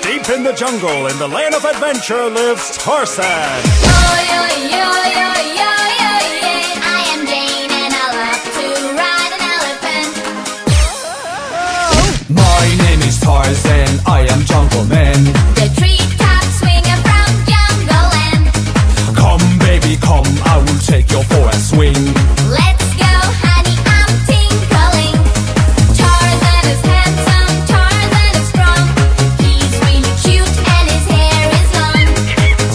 Deep in the jungle, in the land of adventure, lives Tarzan. I am Jane and I love to ride an elephant. My name is Tarzan, I am Jungle Man. The treetops swinging from jungle land. Come baby, come, I will take you for a swing. Let's go, honey, I'm tinkling. Tarzan is handsome, Tarzan is strong. He's really cute and his hair is long.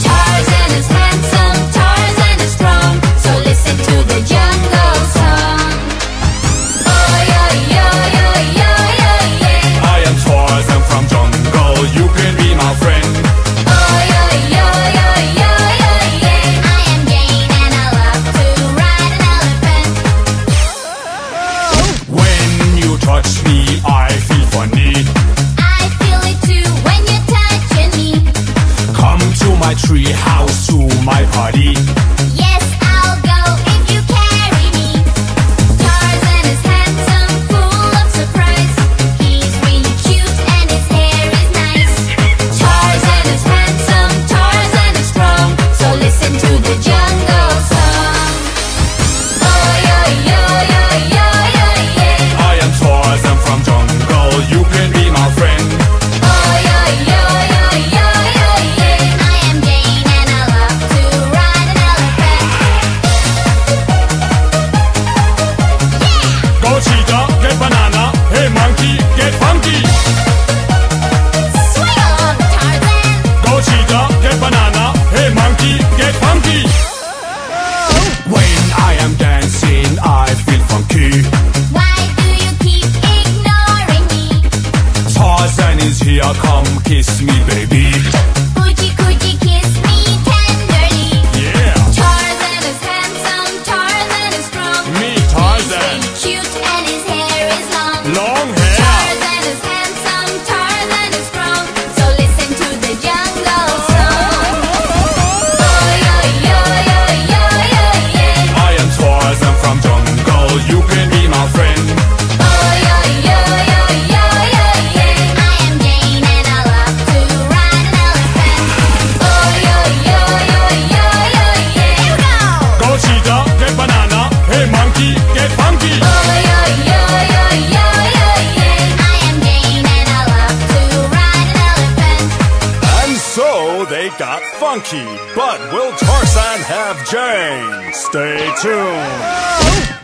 Tarzan is handsome, Tarzan is strong. So listen to the jungle song. I am Tarzan from jungle, you can be my friend. I am Jane and I love to ride an elephant. When you touch me, I feel funny. I feel it too when you're touching me. Come to my tree house, to my party. Yes, I'll go if you carry me. Tarzan is handsome, full of surprise. He's really cute and his hair is nice. Tarzan is handsome, Tarzan is strong. So listen to the jungle song. I am Tarzan from jungle, you can be my friend. I am Jane and I love to ride an elephant. Go cheetah, get banana. Hey monkey, get funky. Swing along, Tarzan. Go cheetah, get banana. Hey monkey, get funky. When I am dancing, I feel funky. Why do you keep ignoring me? Tarzan is here, come kiss me, baby. Could you kiss me tenderly? Yeah, Tarzan is handsome, Tarzan is strong. me Tarzan. He's cute and his hair is long. Long hair. Tarzan is handsome, Tarzan is strong. So listen to the jungle song. I am Tarzan from jungle, you can be my friend. I am Jane and I love to ride an elephant. Here we go. Go cheetah, get banana. Hey monkey, get funky. I am Jane and I love to ride an elephant. And so they got funky. But will Tarzan have Jane? Stay tuned.